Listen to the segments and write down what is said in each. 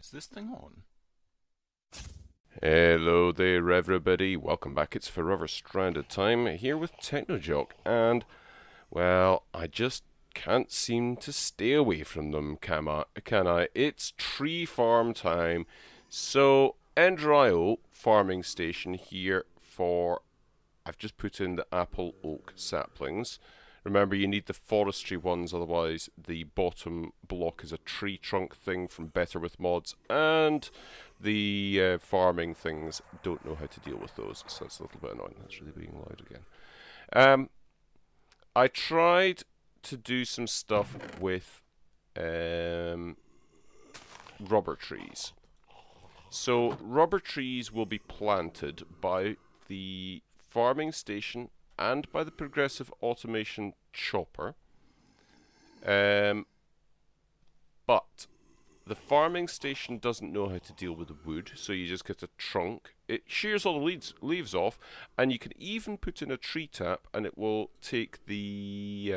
Is this thing on? Hello there, everybody. Welcome back. It's Forever Stranded time here with Technojock, and well, I just can't seem to stay away from them, can I? It's tree farm time. So, Endrio farming station here for. I've just put in the apple oak saplings. Remember, you need the forestry ones, otherwise the bottom block is a tree trunk thing from Better with Mods, and the farming things don't know how to deal with those, so it's a little bit annoying. That's really being loud again. I tried to do some stuff with rubber trees. So rubber trees will be planted by the farming station and by the progressive automation chopper. But the farming station doesn't know how to deal with the wood, so you just get a trunk. It shears all the leaves off, and you can even put in a tree tap, and it will take the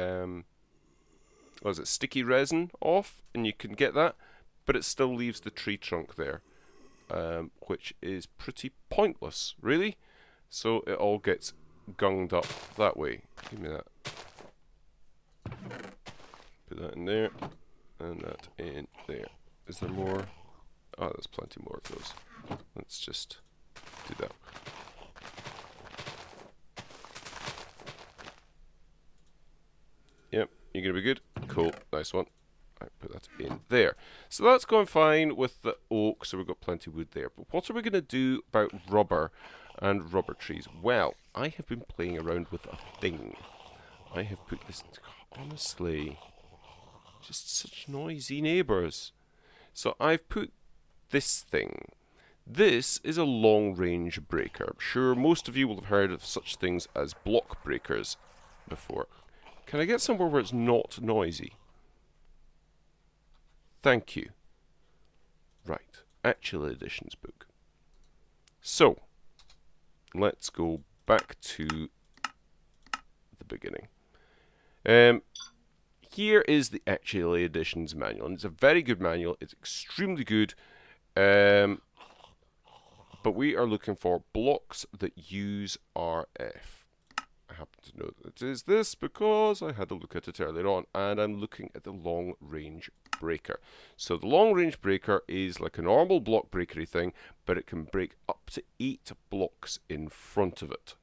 sticky resin off, and you can get that, but it still leaves the tree trunk there, which is pretty pointless, really. So it all gets gunged up that way. Give me that. Put that in there, and that in there. Is there more? Oh, there's plenty more of those. Let's just do that. Yep, you're gonna be good. Cool, nice one. I put that in there. So that's going fine with the oak, so we've got plenty of wood there. But what are we going to do about rubber and rubber trees? Well, I have been playing around with a thing. I have put this... Honestly, just such noisy neighbours. So I've put this thing. This is a long-range breaker. I'm sure most of you will have heard of such things as block breakers before. Can I get somewhere where it's not noisy? Thank you. Right, actual editions book. So, let's go back to the beginning. Here is the actual editions manual, and it's a very good manual. It's extremely good, but we are looking for blocks that use RF. I happen to know that it is this because I had a look at it earlier on, and I'm looking at the long range breaker. So the long range breaker is like a normal block breakery thing, but it can break up to 8 blocks in front of it.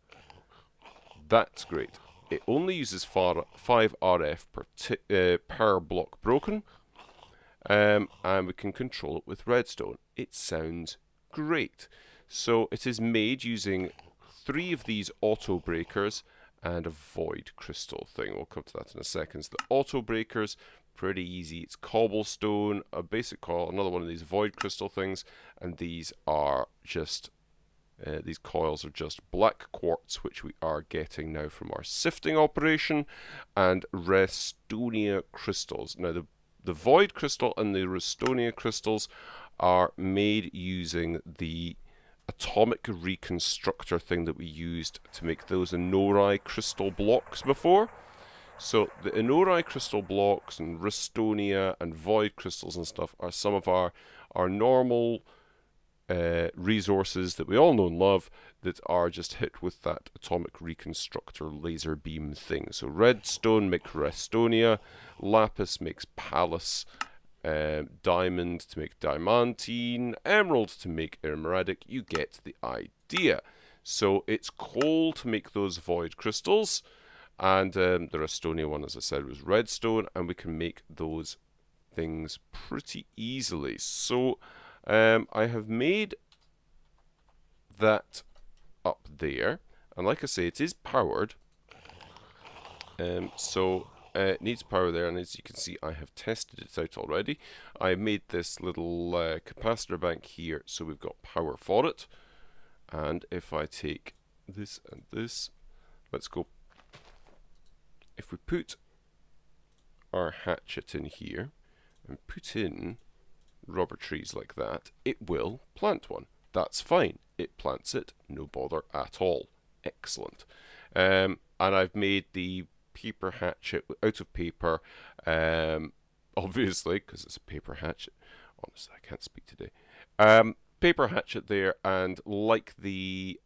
That's great. It only uses 5 RF per block broken, and we can control it with redstone. It sounds great. So it is made using 3 of these auto breakers and a void crystal thing. We'll come to that in a second. So the auto breakers, pretty easy. It's cobblestone, a basic coil, another one of these void crystal things, and these are just these coils are just black quartz, which we are getting now from our sifting operation, and Restonia crystals. Now the void crystal and the Restonia crystals are made using the atomic reconstructor thing that we used to make those Inorai crystal blocks before. So the Inorai crystal blocks and Restonia and void crystals and stuff are some of our normal resources that we all know and love that are just hit with that atomic reconstructor laser beam thing. So redstone makes Restonia, lapis makes Pallas, diamond to make diamantine, emerald to make emeradic. You get the idea. So it's coal to make those void crystals, and the Restonia one, as I said, was redstone, and we can make those things pretty easily. So I have made that up there, and like I say, it is powered. It needs power there, and as you can see, I have tested it out already. I made this little capacitor bank here, so we've got power for it. And if I take this and this, let's go. If we put our hatchet in here and put in rubber trees like that, it will plant one. That's fine. It plants it, no bother at all. Excellent. And I've made the paper hatchet out of paper, obviously, because it's a paper hatchet, Honestly, I can't speak today. Paper hatchet there, and like the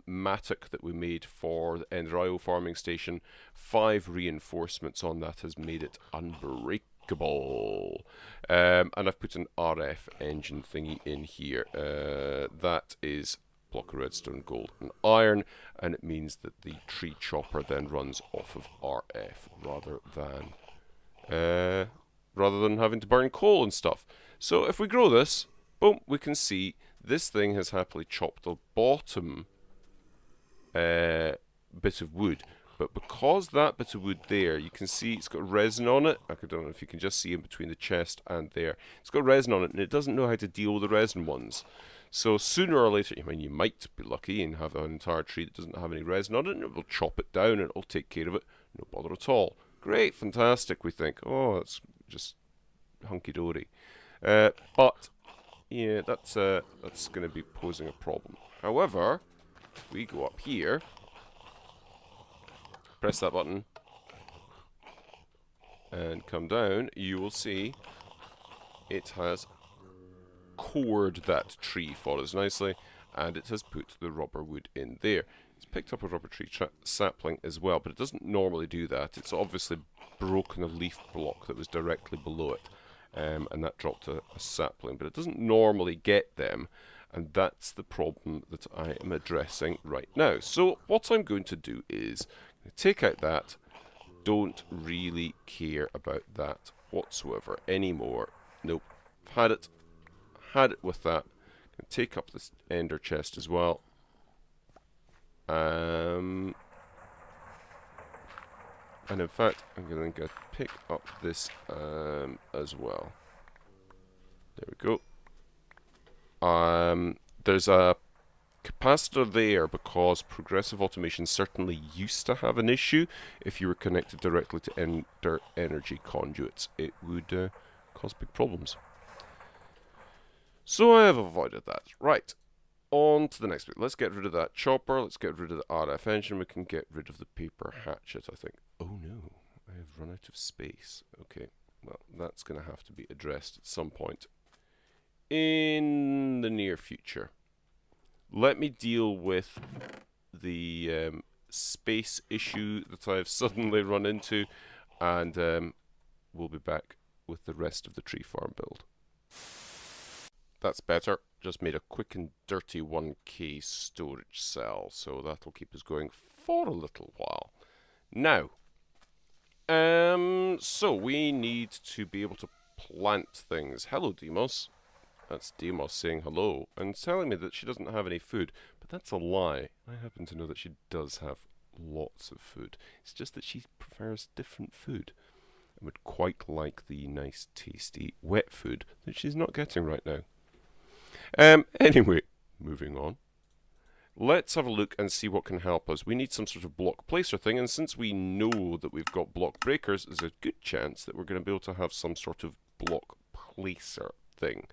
mattock that we made for the Endraio farming station, 5 reinforcements on that has made it unbreakable. And I've put an RF engine thingy in here. That is block of redstone, gold, and iron, and it means that the tree chopper then runs off of RF rather than having to burn coal and stuff. So if we grow this, boom, we can see this thing has happily chopped the bottom bit of wood. But because that bit of wood there, you can see it's got resin on it. I don't know if you can just see in between the chest and there. It's got resin on it, and it doesn't know how to deal with the resin ones. So sooner or later, I mean, you might be lucky and have an entire tree that doesn't have any resin on it, and it will chop it down and it'll take care of it. No bother at all. Great, fantastic, we think. Oh, that's just hunky-dory. But yeah, that's going to be posing a problem. However, if we go up here, press that button, and come down, you will see it has cored that tree for us nicely, and it has put the rubber wood in there. It's picked up a rubber tree sapling as well, but it doesn't normally do that. It's obviously broken a leaf block that was directly below it. And that dropped a sapling, but it doesn't normally get them, and that's the problem that I am addressing right now. So what I'm going to do is take out that. Don't really care about that whatsoever anymore. Nope, had it with that. Take up this ender chest as well. And in fact, I'm going to pick up this as well. There we go. There's a capacitor there because progressive automation certainly used to have an issue. If you were connected directly to ender energy conduits, it would cause big problems. So I have avoided that. Right. On to the next bit. Let's get rid of that chopper. Let's get rid of the RF engine. We can get rid of the paper hatchet, I think. Oh no, I have run out of space. Okay, well, that's going to have to be addressed at some point in the near future. Let me deal with the space issue that I've suddenly run into, and we'll be back with the rest of the tree farm build. That's better. Just made a quick and dirty 1K storage cell, so that'll keep us going for a little while. Now, so we need to be able to plant things. Hello, Deimos. That's Deimos saying hello and telling me that she doesn't have any food, but that's a lie. I happen to know that she does have lots of food. It's just that she prefers different food and would quite like the nice, tasty, wet food that she's not getting right now. Anyway, moving on. Let's have a look and see what can help us. We need some sort of block placer thing, and since we know that we've got block breakers, there's a good chance that we're going to be able to have some sort of block placer thing.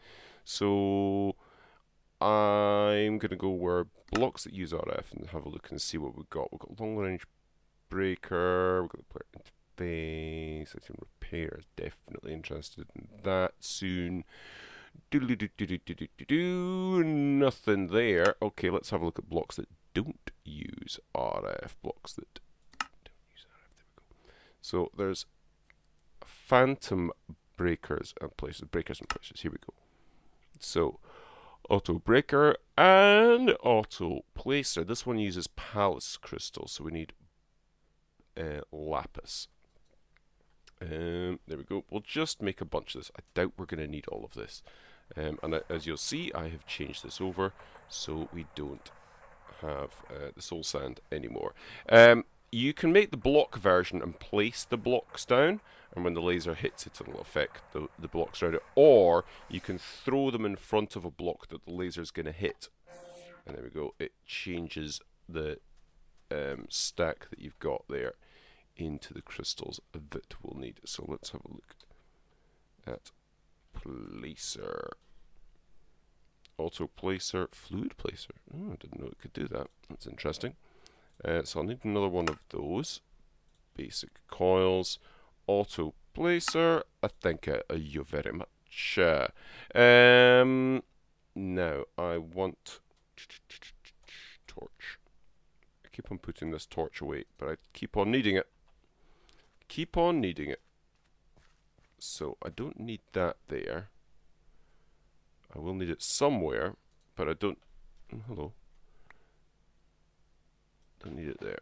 So I'm going to go where blocks that use RF and have a look and see what we've got. We've got long range breaker, we've got the player interface, I think repair is definitely interested in that soon. Nothing there. Okay, let's have a look at blocks that don't use RF. Blocks that don't use RF. There we go. So there's phantom breakers and places. Breakers and places. Here we go. So auto breaker and auto placer. This one uses Palace crystal, so we need lapis. There we go. We'll just make a bunch of this. I doubt we're going to need all of this. And as you'll see, I have changed this over so we don't have the soul sand anymore. You can make the block version and place the blocks down, and when the laser hits it, it'll affect the blocks around it. Or you can throw them in front of a block that the laser is going to hit. And there we go. It changes the stack that you've got there into the crystals that we'll need. So let's have a look at placer. Auto placer, fluid placer. Oh, I didn't know it could do that. That's interesting. So I'll need another one of those. Basic coils. Auto placer. I thank you very much. Cha. Now I want torch. I keep on putting this torch away, but I keep on needing it. Keep on needing it. So I don't need that there. I will need it somewhere, but I don't. Hello. Don't need it there.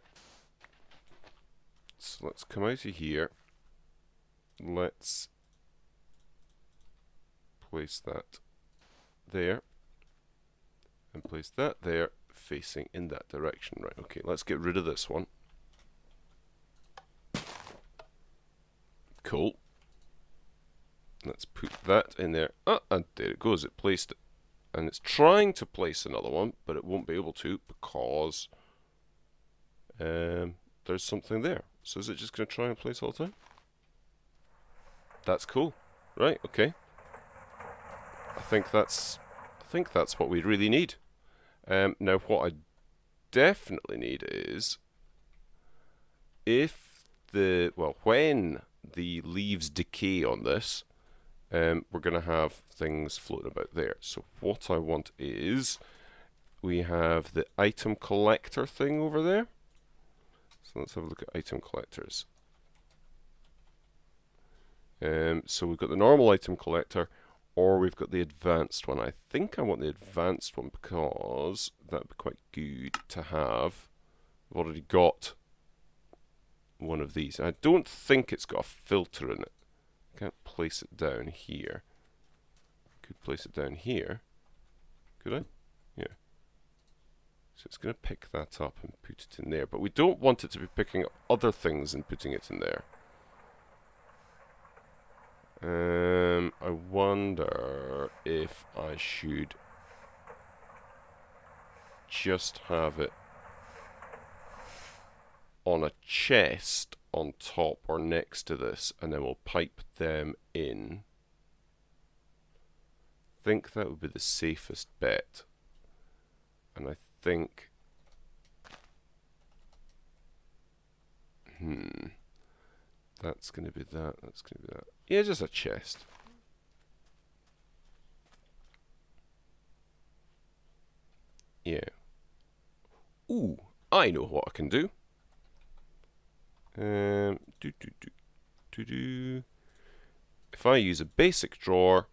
So let's come out of here. Let's place that there. And place that there, facing in that direction. Right, okay, let's get rid of this one. Cool. Let's put that in there. Ah, and there it goes, it placed it. And it's trying to place another one, but it won't be able to because there's something there. So is it just going to try and place all the time? That's cool. Right, okay. I think that's what we really need. Now what I definitely need is when the leaves decay on this, we're going to have things floating about there. So what I want is we have the item collector thing over there. So let's have a look at item collectors. So we've got the normal item collector, or we've got the advanced one. I think I want the advanced one because that would be quite good to have. I've already got one of these. I don't think it's got a filter in it. Can't place it down here. Could place it down here. Could I? Yeah. So it's going to pick that up and put it in there. But we don't want it to be picking up other things and putting it in there. I wonder if I should just have it on a chest on top or next to this, and then we'll pipe them in. I think that would be the safest bet. And I think that's going to be that, that's going to be that. Yeah, just a chest. Yeah. Ooh, I know what I can do. If I use a basic drawer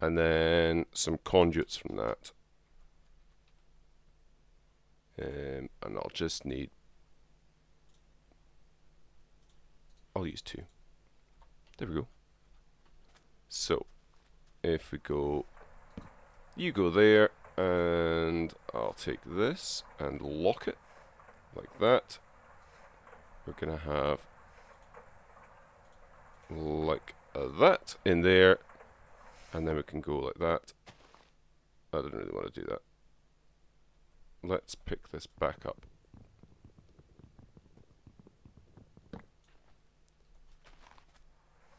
and then some conduits from that, and I'll just need, I'll use 2. There we go. So, if we go, you go there, and I'll take this and lock it like that. We're going to have like that in there, and then we can go like that. I don't really want to do that. Let's pick this back up.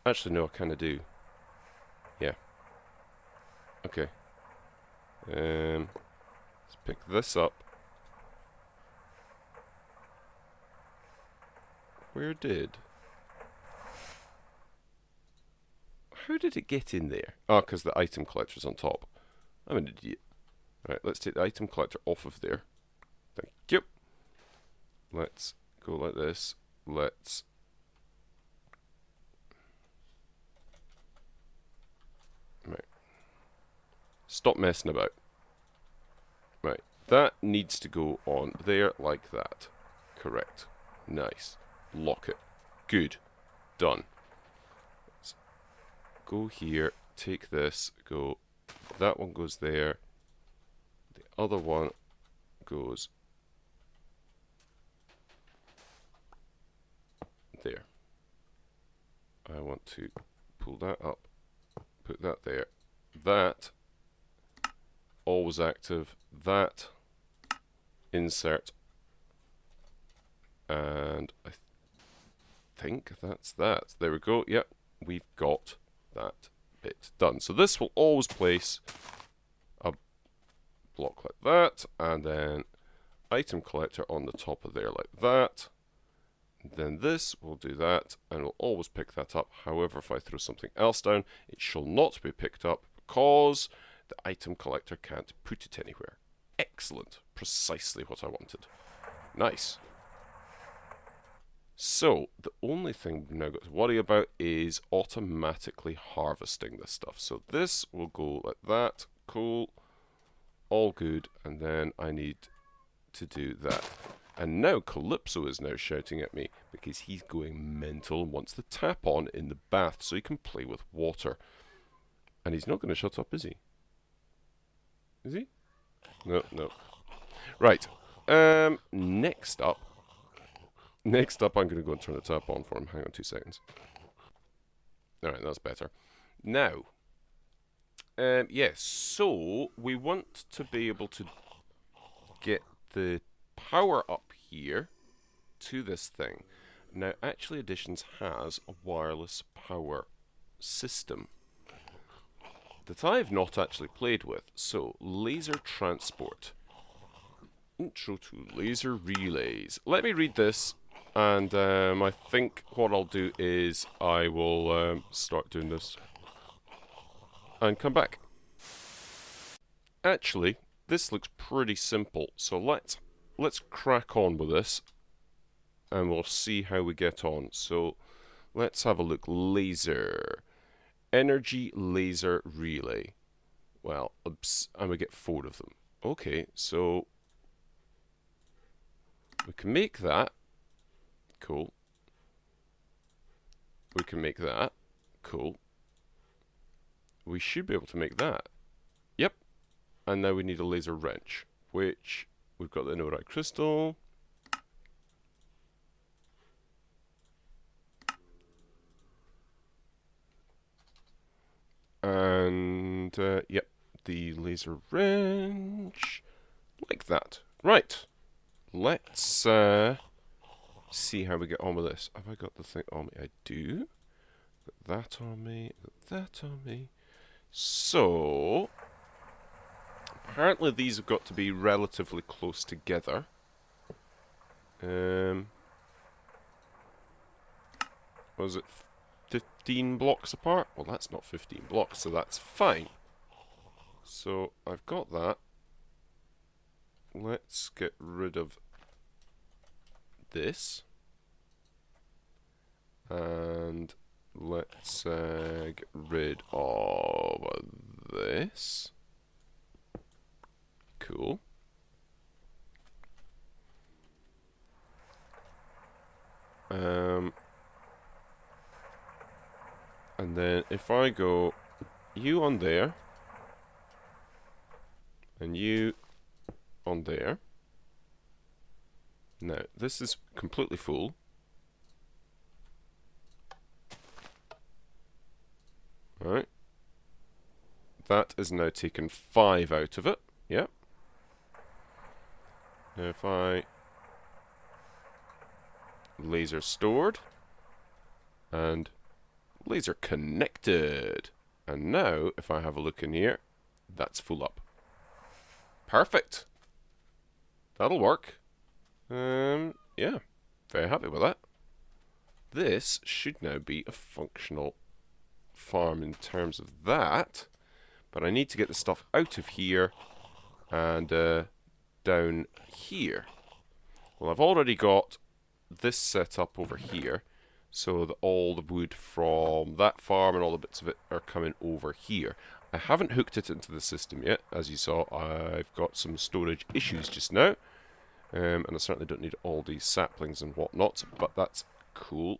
Actually, no, I kind of do. Yeah. Okay. Let's pick this up. Where did? How did it get in there? Oh, because the item collector's on top. I'm an idiot. Right, let's take the item collector off of there. Thank you. Let's go like this. Let's stop messing about. Right, that needs to go on there like that. Correct. Nice. Lock it. Good. Done. Let's go here, take this, go, that one goes there, the other one goes there. I want to pull that up, put that there, that, always active, that, insert, and I think that's that. There we go. Yep, we've got that bit done. So this will always place a block like that, and then item collector on the top of there like that. Then this will do that, and will always pick that up. However, if I throw something else down, it shall not be picked up because the item collector can't put it anywhere. Excellent. Precisely what I wanted. Nice. So, the only thing we've now got to worry about is automatically harvesting this stuff. So this will go like that. Cool. All good. And then I need to do that. And now Calypso is now shouting at me because he's going mental and wants the tap on in the bath so he can play with water. And he's not going to shut up, is he? Is he? No, no. Right. Next up, I'm going to go and turn the tap on for him. Hang on 2 seconds. Alright, that's better. Now, yes, so we want to be able to get the power up here to this thing. Now, Actually Editions has a wireless power system that I've not actually played with. So, laser transport. Intro to laser relays. Let me read this, and I think what I'll do is I will start doing this and come back. Actually, this looks pretty simple, so let's crack on with this, and we'll see how we get on. So, let's have a look. Laser. Energy laser relay. Well, oops, and we get 4 of them. Okay, so we can make that. Cool. We can make that. Cool. We should be able to make that. Yep. And now we need a laser wrench, which we've got the inorite crystal. And, yep, the laser wrench. Like that. Right. Let's see how we get on with this. Have I got the thing on me? I do. Got that on me. Got that on me. So, apparently these have got to be relatively close together. Was it 15 blocks apart? Well, that's not 15 blocks, so that's fine. So, I've got that. Let's get rid of this. And let's get rid of this. Cool. And then if I go you on there and you on there. Now, this is completely full. Right. That is now taken 5 out of it. Yep. Now if I laser stored and laser connected. And now if I have a look in here, that's full up. Perfect. That'll work. Yeah. Very happy with that. This should now be a functional farm in terms of that, but I need to get the stuff out of here and down here. Well, I've already got this set up over here, so that all the wood from that farm and all the bits of it are coming over here. I haven't hooked it into the system yet. As you saw, I've got some storage issues just now, and I certainly don't need all these saplings and whatnot, but that's cool.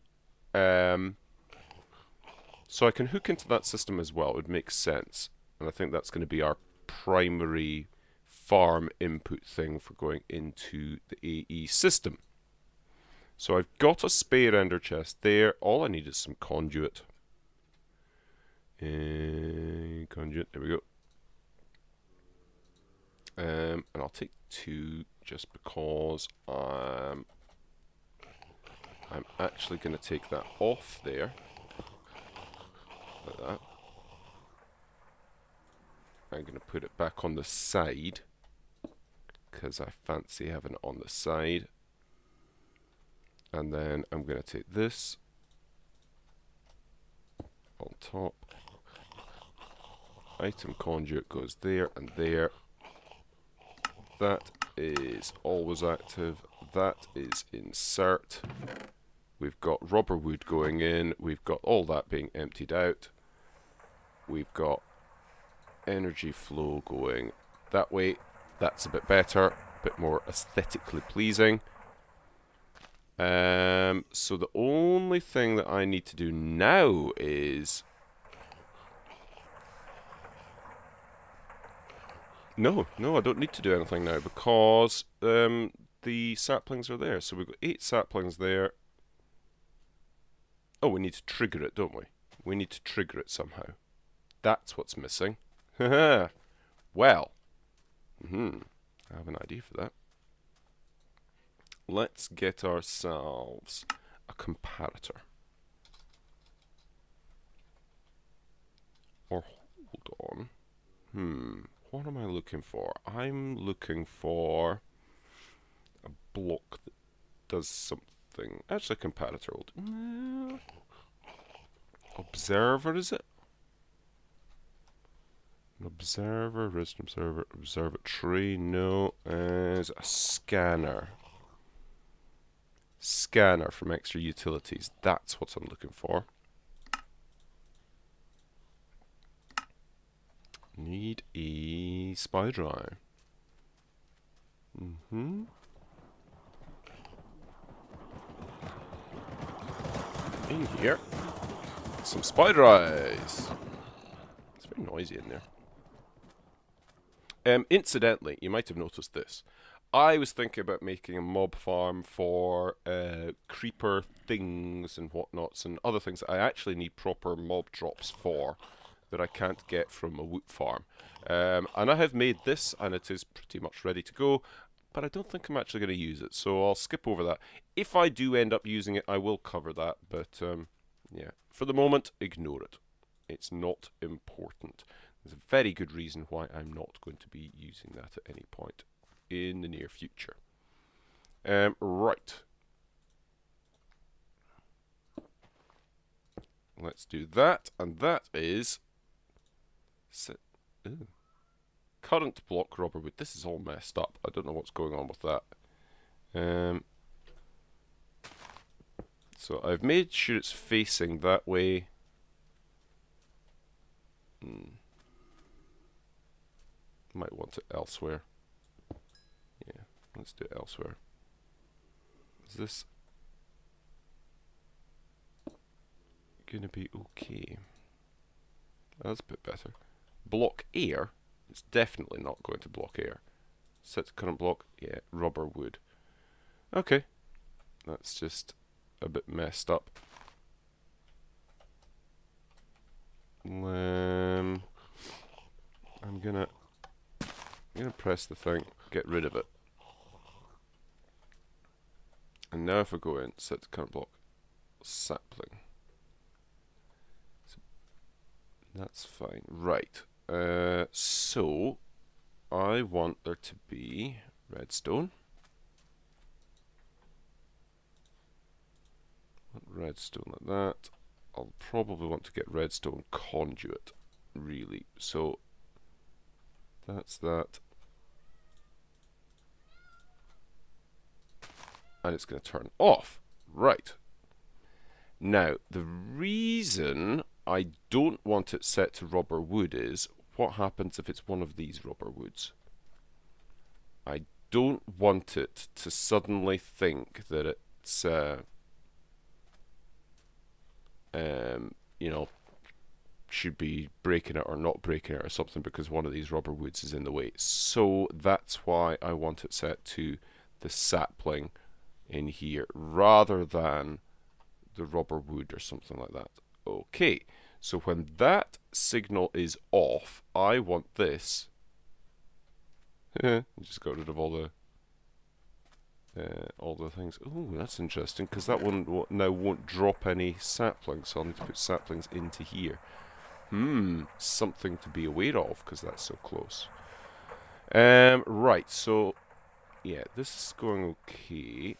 So I can hook into that system as well. It would make sense. And I think that's going to be our primary farm input thing for going into the AE system. So I've got a spare ender chest there. All I need is some conduit. Conduit, there we go. And I'll take 2 just because I'm actually going to take that off there. Like that. I'm going to put it back on the side because I fancy having it on the side. And then I'm going to take this on top. Item conduit goes there and there. That is always active. That is insert. We've got rubber wood going in. We've got all that being emptied out. We've got energy flow going that way. That's a bit better, a bit more aesthetically pleasing. So the only thing that I need to do now is... No, I don't need to do anything now because the saplings are there. So we've got 8 saplings there. Oh, we need to trigger it, don't we? We need to trigger it somehow. That's what's missing. Well, I have an idea for that. Let's get ourselves a comparator. Or hold on. What am I looking for? I'm looking for a block that does something. Actually, a comparator. Observer, is it? An observer, resistant observer, observatory. No, as a scanner. Scanner from extra utilities. That's what I'm looking for. Need a spy drive. In here, some spy drives. It's very noisy in there. Incidentally, you might have noticed this. I was thinking about making a mob farm for creeper things and whatnots and other things that I actually need proper mob drops for that I can't get from a wood farm. And I have made this and it is pretty much ready to go, but I don't think I'm actually going to use it, so I'll skip over that. If I do end up using it, I will cover that, but yeah, for the moment, ignore it. It's not important. There's a very good reason why I'm not going to be using that at any point in the near future. Right. Let's do that, and that is current block rubber wood. This is all messed up. I don't know what's going on with that. So I've made sure it's facing that way. Might want it elsewhere. Yeah, let's do it elsewhere. Is this gonna be okay? That's a bit better. Block air? It's definitely not going to block air. Set current block, yeah, rubber wood. Okay, that's just a bit messed up. I'm gonna press the thing, get rid of it. And now if I go in, set the current block, sapling. So that's fine. Right. So I want there to be redstone. Redstone like that. I'll probably want to get redstone conduit, really. So that's that. And it's going to turn off. Right. Now, the reason I don't want it set to rubber wood is, what happens if it's one of these rubber woods? I don't want it to suddenly think that it's, you know, should be breaking it or not breaking it or something because one of these rubber woods is in the way. So that's why I want it set to the sapling in here rather than the rubber wood or something like that. Okay, so when that signal is off, I want this. Just got rid of all the things. Oh, that's interesting because that one now won't drop any saplings, so I'll need to put saplings into here. Something to be aware of because that's so close. Right, so yeah, this is going okay.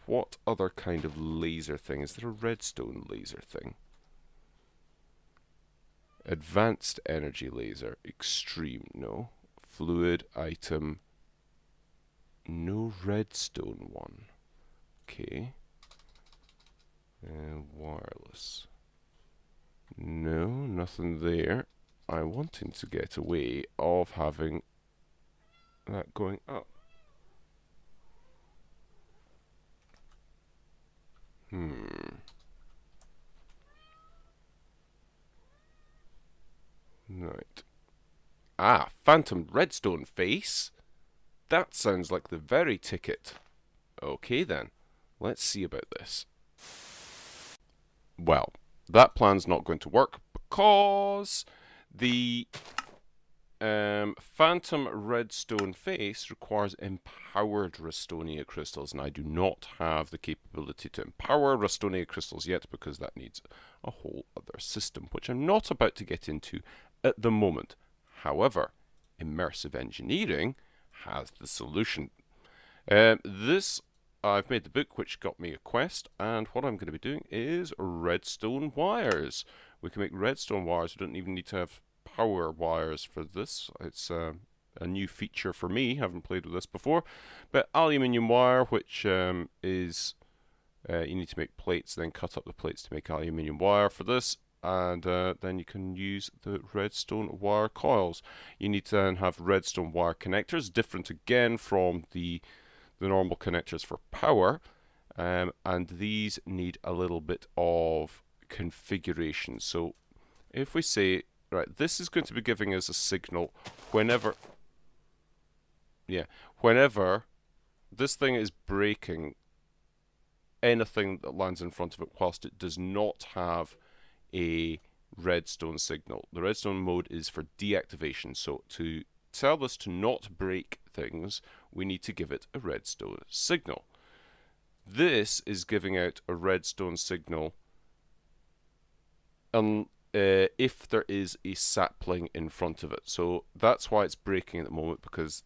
what other kind of laser thing? Is there a redstone laser thing? Advanced energy laser. Extreme, no. Fluid item. No redstone one. Okay. Wireless. No, nothing there. I'm wanting to get away of having that going up. Right. Ah, phantom redstone face. That sounds like the very ticket. Okay then, let's see about this. Well, that plan's not going to work because the phantom redstone face requires empowered Restonia crystals, and I do not have the capability to empower Restonia crystals yet because that needs a whole other system, which I'm not about to get into at the moment. However, immersive engineering has the solution. This I've made the book, which got me a quest, and what I'm going to be doing is redstone wires. We can make redstone wires. We don't even need to have power wires for this. It's a new feature for me. Haven't played with this before. But aluminium wire, which is you need to make plates, then cut up the plates to make aluminium wire for this. And then you can use the redstone wire coils. You need to then have redstone wire connectors, different again from the normal connectors for power, and these need a little bit of configuration. So if we say, right, this is going to be giving us a signal whenever this thing is breaking anything that lands in front of it whilst it does not have a redstone signal. The redstone mode is for deactivation, so to tell this to not break things, we need to give it a redstone signal. This is giving out a redstone signal if there is a sapling in front of it. So that's why it's breaking at the moment, because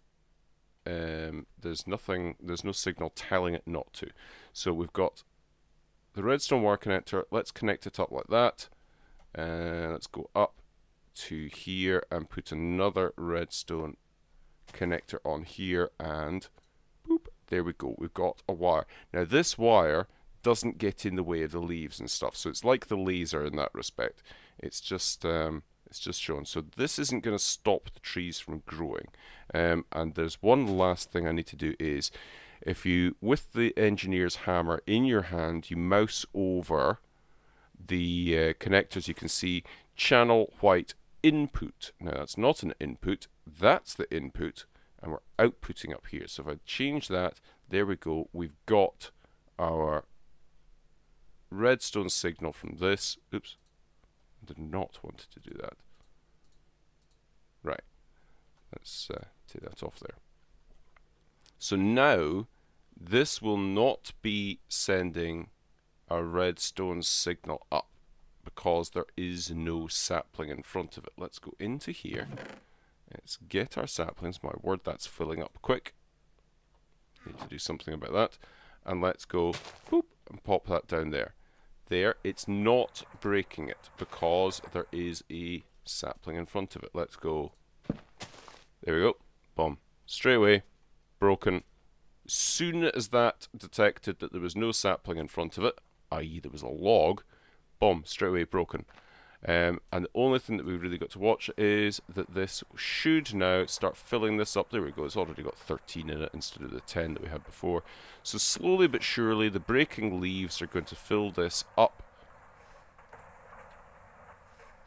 there's no signal telling it not to. So we've got the redstone wire connector. Let's connect it up like that. Let's go up to here and put another redstone connector on here, and boop, there we go. We've got a wire. Now this wire doesn't get in the way of the leaves and stuff, so it's like the laser in that respect. It's just shown. So this isn't going to stop the trees from growing. And there's one last thing I need to do is, if you, with the engineer's hammer in your hand, you mouse over the connectors, you can see channel white input. Now that's not an input, that's the input, and we're outputting up here. So if I change that, there we go. We've got our redstone signal from this. Oops, I did not want to do that. Right, let's take that off there. So now this will not be sending a redstone signal up because there is no sapling in front of it. Let's go into here. Let's get our saplings. My word, that's filling up quick. Need to do something about that. And let's go boop and pop that down there. There, it's not breaking it because there is a sapling in front of it. Let's go. There we go. Boom. Straight away, broken. As soon as that detected that there was no sapling in front of it, i.e. there was a log, boom, straight away broken. And the only thing that we've really got to watch is that this should now start filling this up. There we go, it's already got 13 in it instead of the 10 that we had before. So slowly but surely the breaking leaves are going to fill this up.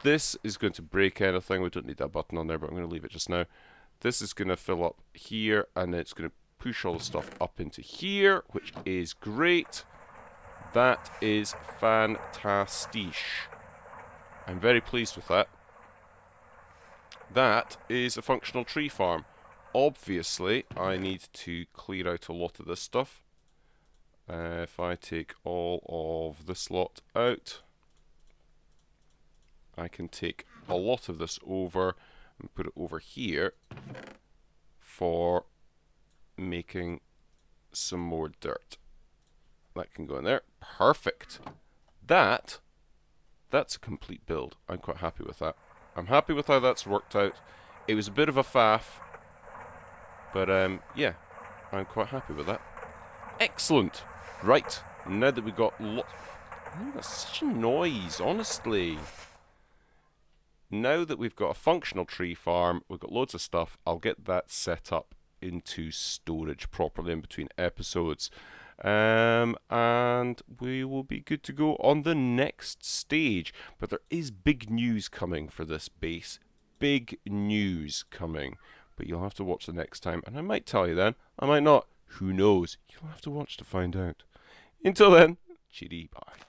This is going to break anything. We don't need that button on there, but I'm going to leave it just now. This is going to fill up here, and it's going to push all the stuff up into here, which is great. That is fantastic. I'm very pleased with that. That is a functional tree farm. Obviously, I need to clear out a lot of this stuff. If I take all of this lot out, I can take a lot of this over and put it over here for making some more dirt. that can go in there. Perfect. That's a complete build. I'm quite happy with that. I'm happy with how that's worked out. It was a bit of a faff, but yeah, I'm quite happy with that. Excellent. Right, now that we've got that's such a noise, honestly. Now that we've got a functional tree farm, we've got loads of stuff, I'll get that set up into storage properly in between episodes. And we will be good to go on the next stage. But there is big news coming for this base. Big news coming. But you'll have to watch the next time. And I might tell you then. I might not. Who knows? You'll have to watch to find out. Until then, cheery bye.